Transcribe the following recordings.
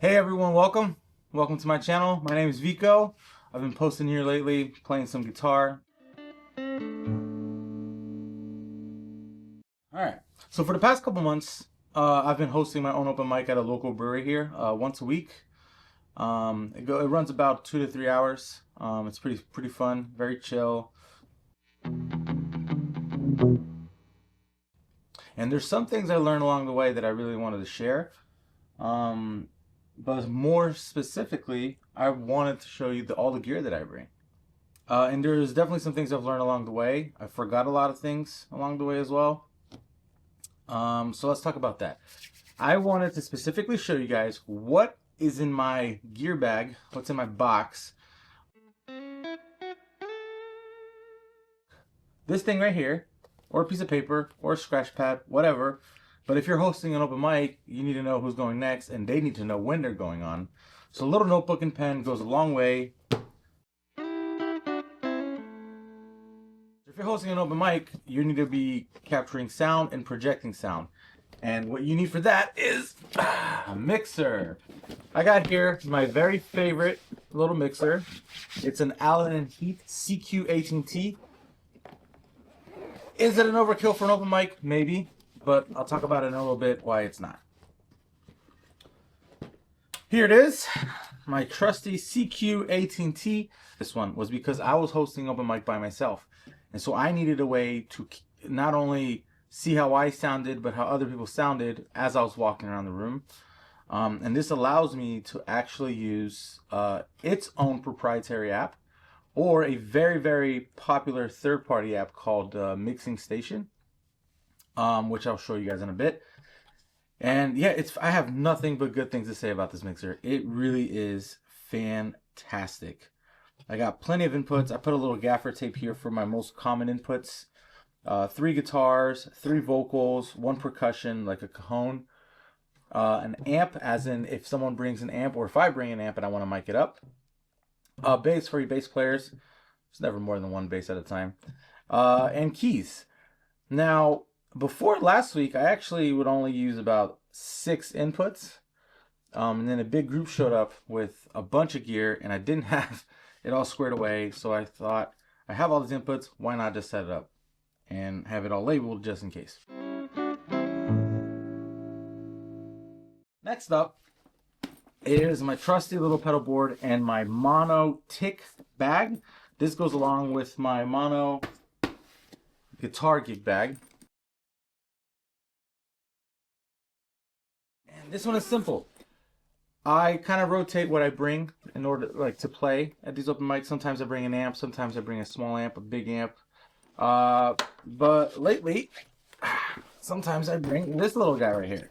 Hey everyone, welcome. Welcome to my channel. My name is Vico. I've been posting here lately, playing some guitar. Alright, so for the past couple months, I've been hosting my own open mic at a local brewery here once a week. It runs about 2 to 3 hours. It's pretty fun, very chill. And there's some things I learned along the way that I really wanted to share. But more specifically, I wanted to show you all the gear that I bring. And there's definitely some things I've learned along the way. I forgot a lot of things along the way as well. So let's talk about that. I wanted to specifically show you guys what is in my gear bag, what's in my box. This thing right here, or a piece of paper, or a scratch pad, whatever. But if you're hosting an open mic, you need to know who's going next, and they need to know when they're going on. So a little notebook and pen goes a long way. If you're hosting an open mic, you need to be capturing sound and projecting sound. And what you need for that is a mixer. I got here my very favorite little mixer. It's an Allen & Heath CQ18T. Is it an overkill for an open mic? Maybe. But I'll talk about it in a little bit why it's not. Here it is, my trusty CQ18T. This one was because I was hosting open mic by myself. And so I needed a way to not only see how I sounded, but how other people sounded as I was walking around the room. And this allows me to actually use its own proprietary app or a very, very popular third-party app called Mixing Station. Which I'll show you guys in a bit. And yeah, I have nothing but good things to say about this mixer. It really is fantastic. I got plenty of inputs. I put a little gaffer tape here for my most common inputs. 3 guitars, 3 vocals, 1 percussion, like a cajon. An amp, as in if someone brings an amp, or if I bring an amp and I want to mic it up. Bass for you bass players. It's never more than 1 bass at a time. And keys. Now, before last week, I actually would only use about 6 inputs. And then a big group showed up with a bunch of gear, and I didn't have it all squared away. So I thought, I have all these inputs, why not just set it up and have it all labeled just in case. Next up is my trusty little pedal board and my mono tick bag. This goes along with my mono guitar gig bag. This one is simple. I kind of rotate what I bring in order to play at these open mics. Sometimes I bring an amp, sometimes I bring a small amp, a big amp. But lately, sometimes I bring this little guy right here.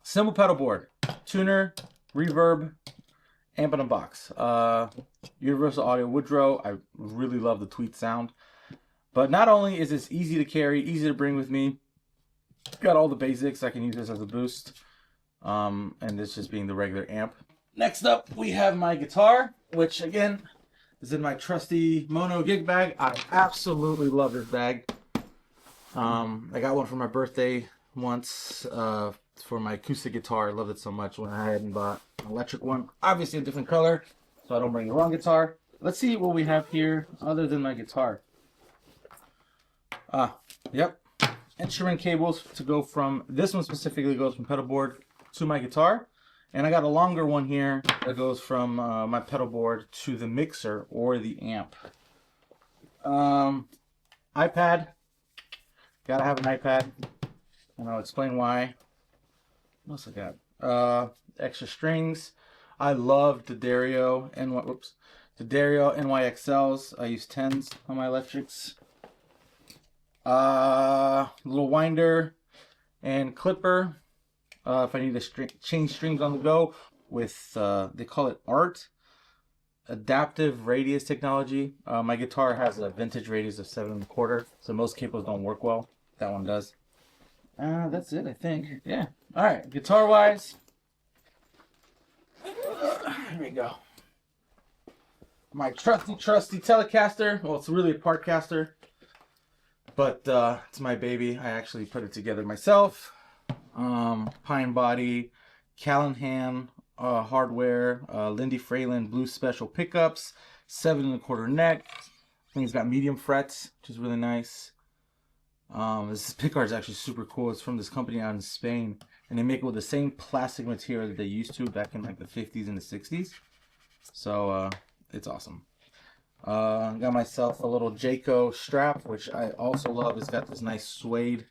Simple pedal board, tuner, reverb, amp in a box. Universal Audio Woodrow. I really love the tweet sound. But not only is this easy to carry, easy to bring with me, got all the basics. I can use this as a boost. And this just being the regular amp. Next up, we have my guitar, which again is in my trusty mono gig bag. I absolutely love this bag. I got one for my birthday once for my acoustic guitar. I loved it so much when I hadn't bought an electric one. Obviously a different color, so I don't bring the wrong guitar. Let's see what we have here other than my guitar. Yep. Instrument cables to go from, this one specifically goes from pedal board to my guitar. And I got a longer one here that goes from my pedal board to the mixer or the amp. iPad. Gotta have an iPad. And I'll explain why. What else I got? Extra strings. I love the Dario NYXLs. I use 10s on my electrics. Little winder and clipper if I need to change strings on the go with they call it ART, adaptive radius technology. My guitar has a vintage radius of 7 1/4, so most cables don't work well. That one does. That's it, I think. Yeah. All right, guitar wise, here we go. My trusty Telecaster. Well, it's really a Partcaster. But it's my baby. I actually put it together myself. Pine body, Callahan hardware, Lindy Fralin blue special pickups, 7¼ neck. I think it's got medium frets, which is really nice. This pickguard is actually super cool. It's from this company out in Spain, and they make it with the same plastic material that they used to back in like the 50s and the 60s. So it's awesome. Got myself a little Jayco strap, which I also love. It's got this nice suede,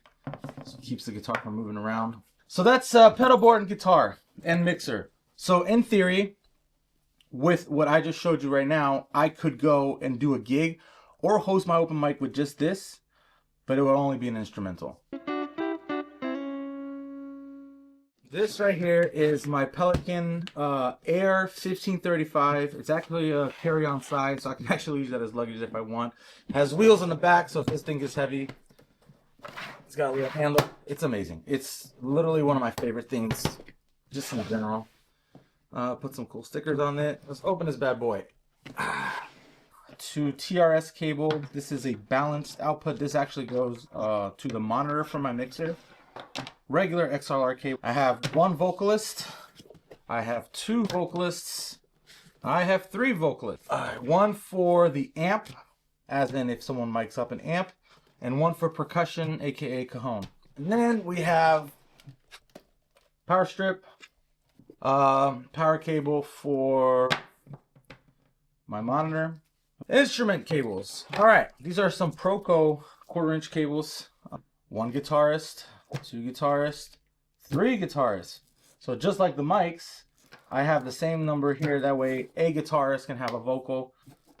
so it keeps the guitar from moving around. So that's pedal board and guitar and mixer. So in theory, with what I just showed you right now, I could go and do a gig or host my open mic with just this, but it would only be an instrumental. This right here is my Pelican Air 1535. It's actually a carry-on size, so I can actually use that as luggage if I want. It has wheels on the back, so if this thing gets heavy, it's got a little handle. It's amazing. It's literally one of my favorite things, just in general. Put some cool stickers on it. Let's open this bad boy. To TRS cable. This is a balanced output. This actually goes to the monitor for my mixer. Regular XLR cable. I have one vocalist. I have two vocalists. I have three vocalists. One for the amp, as in if someone mics up an amp, and one for percussion, aka cajon. And then we have power strip, power cable for my monitor. Instrument cables. All right, these are some Proco 1/4" cables. One guitarist, two guitarists, three guitarists. So just like the mics, I have the same number here. That way a guitarist can have a vocal,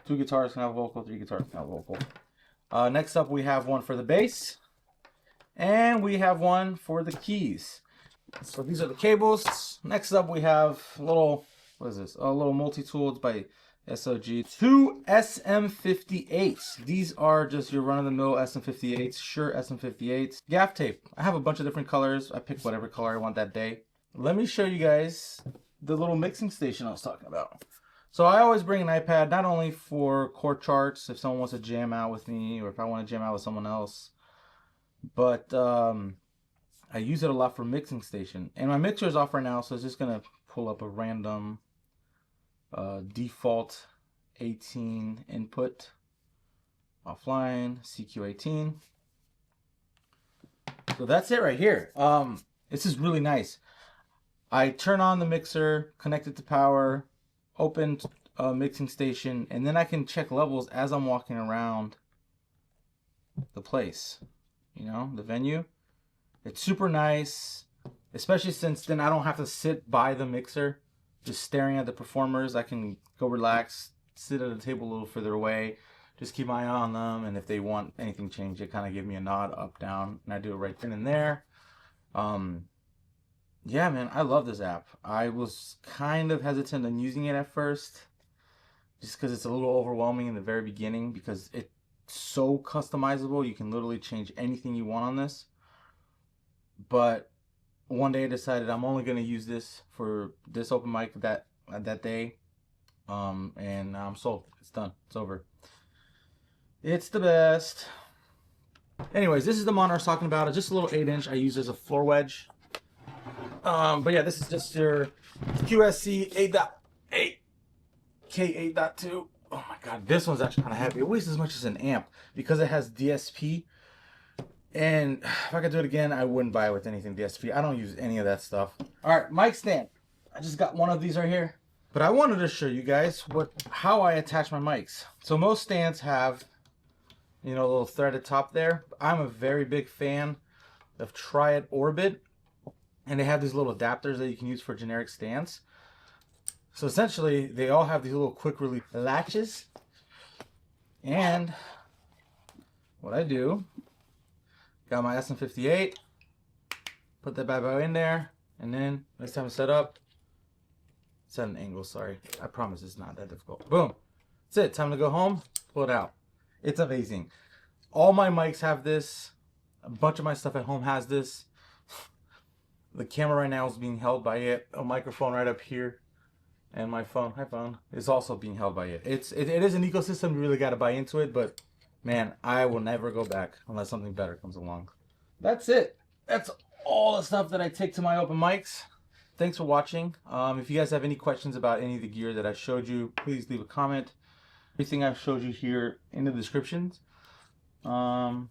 two guitarists can have a vocal, three guitarists can have a vocal. Next up we have one for the bass, and we have one for the keys. So these are the cables. Next up we have a little, what is this? A little multi-tool. It's by SOG. Two SM58s. These are just your run-of-the-mill SM58s, Shure SM58s. Gaff tape. I have a bunch of different colors. I pick whatever color I want that day. Let me show you guys the little mixing station I was talking about. So I always bring an iPad, not only for chord charts, if someone wants to jam out with me, or if I want to jam out with someone else, but I use it a lot for mixing station. And my mixer is off right now, so it's just going to pull up a random default 18 input, offline, CQ18. So that's it right here. This is really nice. I turn on the mixer, connect it to power, open mixing station, and then I can check levels as I'm walking around the place, you know, the venue. It's super nice, especially since then I don't have to sit by the mixer just staring at the performers. I can go relax, sit at a table a little further away, just keep my eye on them, and if they want anything changed, they kind of give me a nod up, down, and I do it right then and there. Yeah, man, I love this app. I was kind of hesitant on using it at first, just because it's a little overwhelming in the very beginning, because it's so customizable. You can literally change anything you want on this. But one day I decided I'm only going to use this for this open mic that day, and I'm sold. It's done. It's over. It's the best. Anyways, this is the monitor I was talking about. It's just a little 8" I use as a floor wedge. But yeah, this is just your QSC 8.8 K8.2. Oh my god, this one's actually kind of heavy. It weighs as much as an amp because it has DSP. And if I could do it again, I wouldn't buy it with anything DSP. I don't use any of that stuff. All right, mic stand. I just got one of these right here. But I wanted to show you guys how I attach my mics. So most stands have, you know, a little threaded top there. I'm a very big fan of Triad Orbit. And they have these little adapters that you can use for generic stands. So essentially, they all have these little quick release latches. And what I do, got my SM58, put that bad boy in there, and then next time to set up, set an angle, sorry. I promise it's not that difficult. Boom. That's it. Time to go home, pull it out. It's amazing. All my mics have this. A bunch of my stuff at home has this. The camera right now is being held by it. A microphone right up here. And my phone, hi phone, is also being held by it. It is an ecosystem. You really got to buy into it. But man, I will never go back unless something better comes along. That's it. That's all the stuff that I take to my open mics. thanks for watching. If you guys have any questions about any of the gear that I showed you, please leave a comment. Everything I've showed you here in the descriptions. I'm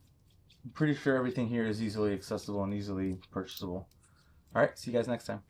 pretty sure everything here is easily accessible and easily purchasable. All right, see you guys next time.